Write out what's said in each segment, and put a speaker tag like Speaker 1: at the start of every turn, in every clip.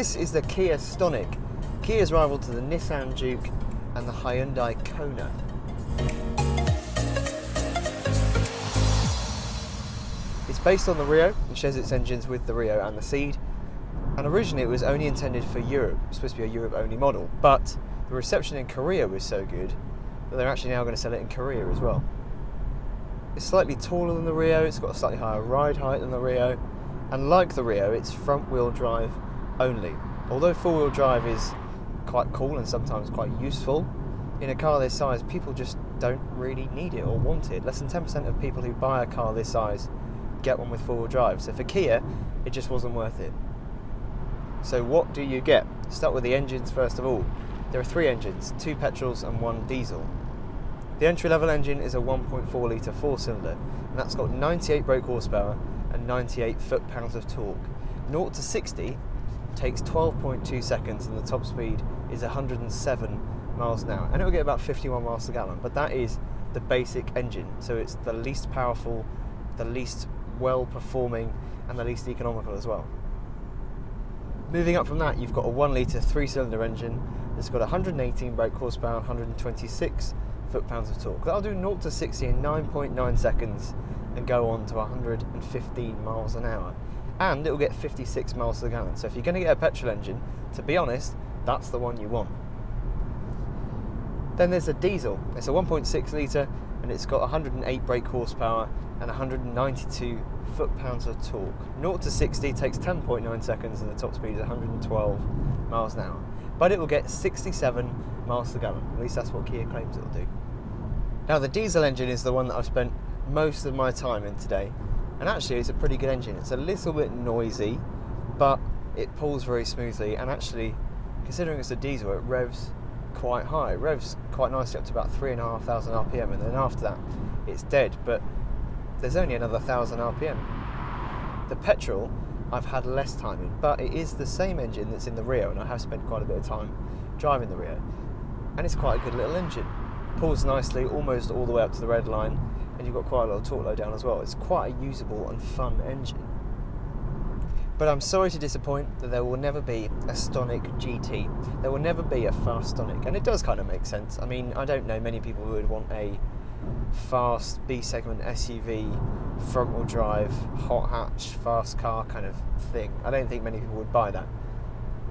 Speaker 1: This is the Kia Stonic, Kia's rival to the Nissan Juke and the Hyundai Kona. It's based on the Rio and shares its engines with the Rio and the Ceed, and originally it was only intended for Europe. It was supposed to be a Europe-only model, but the reception in Korea was so good that they're actually now going to sell it in Korea as well. It's slightly taller than the Rio, it's got a slightly higher ride height than the Rio, and like the Rio, it's front-wheel drive only. Although four-wheel drive is quite cool and sometimes quite useful, in a car this size, people just don't really need it or want it. Less than 10% of people who buy a car this size get one with four-wheel drive. So for Kia, it just wasn't worth it. So what do you get? Start with the engines first of all. There are 3 engines, 2 petrols and 1 diesel. The entry-level engine is a 1.4 litre 4-cylinder, and that's got 98 brake horsepower and 98 foot-pounds of torque. 0 to 60 takes 12.2 seconds, and the top speed is 107 miles an hour, and it will get about 51 miles per gallon. But that is the basic engine, so it's the least powerful, the least well-performing, and the least economical as well. Moving up from that, you've got a 1 litre 3-cylinder engine that's got 118 brake horsepower, 126 foot-pounds of torque. That'll do 0 to 60 in 9.9 seconds and go on to 115 miles an hour. And it will get 56 miles per gallon. So if you're going to get a petrol engine, to be honest, that's the one you want. Then there's a diesel. It's a 1.6 litre and it's got 108 brake horsepower and 192 foot-pounds of torque. 0 to 60 takes 10.9 seconds and the top speed is 112 miles an hour. But it will get 67 miles per gallon. At least that's what Kia claims it will do. Now the diesel engine is the one that I've spent most of my time in today. And actually it's a pretty good engine. It's a little bit noisy, but it pulls very smoothly, and actually, considering it's a diesel, it revs quite high. It revs quite nicely up to about 3,500 RPM, and then after that it's dead, but there's only another 1,000 RPM. The petrol I've had less time in, but it is the same engine that's in the Rio, and I have spent quite a bit of time driving the Rio, and it's quite a good little engine. Pulls nicely almost all the way up to the red line, and you've got quite a lot of torque low down as well. It's quite a usable and fun engine. But I'm sorry to disappoint that there will never be a Stonic GT. There will never be a fast Stonic, and it does kind of make sense. I mean, I don't know many people who would want a fast B-segment SUV, front-wheel drive, hot hatch, fast car kind of thing. I don't think many people would buy that.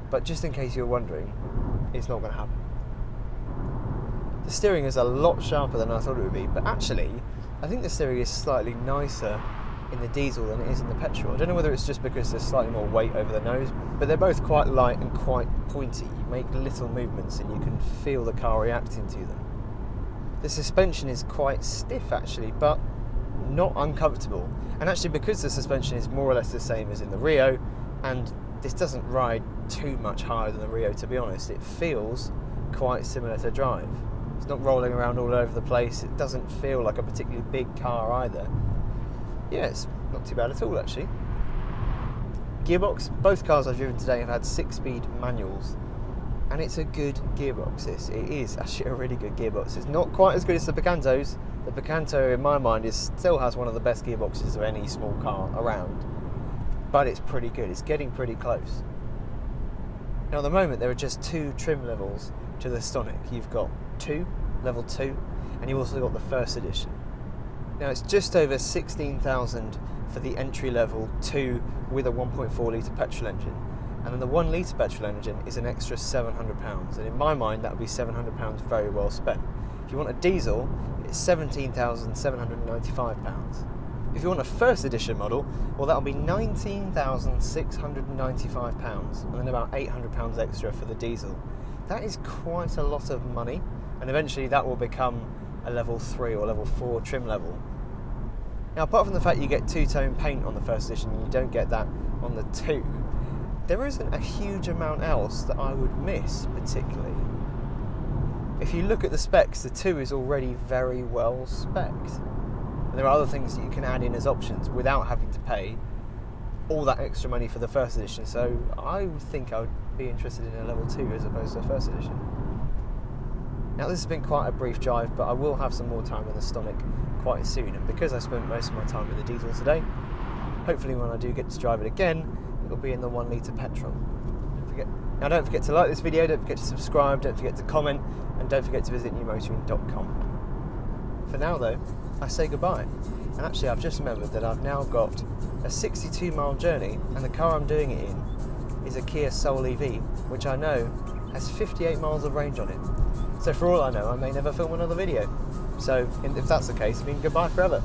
Speaker 1: But just in case you're wondering, it's not going to happen. The steering is a lot sharper than I thought it would be, but actually, I think the steering is slightly nicer in the diesel than it is in the petrol. I don't know whether it's just because there's slightly more weight over the nose, but they're both quite light and quite pointy. You make little movements and you can feel the car reacting to them. The suspension is quite stiff actually, but not uncomfortable. And actually, because the suspension is more or less the same as in the Rio, and this doesn't ride too much higher than the Rio, to be honest, it feels quite similar to drive. It's not rolling around all over the place. It doesn't feel like a particularly big car either. Yeah, it's not too bad at all actually. Gearbox, both cars I've driven today have had 6-speed manuals, and it's a good gearbox. It is actually a really good gearbox. It's not quite as good as the Picantos. The Picanto in my mind still has one of the best gearboxes of any small car around, but it's pretty good. It's getting pretty close. Now at the moment there are just 2 trim levels to the Stonic. You've got 2, level 2, and you've also got the first edition. Now it's just over 16,000 for the entry level 2 with a 1.4 litre petrol engine, and then the 1 litre petrol engine is an extra £700, and in my mind that would be £700 very well spent. If you want a diesel, it's £17,795. If you want a first edition model, well, that'll be £19,695, and then about £800 extra for the diesel. That is quite a lot of money, and eventually that will become a level 3 or level 4 trim level. Now, apart from the fact you get two-tone paint on the first edition and you don't get that on the 2, there isn't a huge amount else that I would miss particularly. If you look at the specs, the 2 is already very well specced. And there are other things that you can add in as options without having to pay all that extra money for the first edition. So I would think I would be interested in a level 2 as opposed to a first edition. Now this has been quite a brief drive, but I will have some more time in the Stonic quite soon, and because I spent most of my time with the diesel today, hopefully when I do get to drive it again, it'll be in the 1 litre petrol. Don't forget Now don't forget to like this video, don't forget to subscribe, don't forget to comment, and don't forget to visit newmotoring.com. For now though, I say goodbye. And actually I've just remembered that I've now got a 62-mile journey, and the car I'm doing it in is a Kia Soul EV, which I know has 58 miles of range on it. So for all I know, I may never film another video. So if that's the case, I mean, goodbye forever.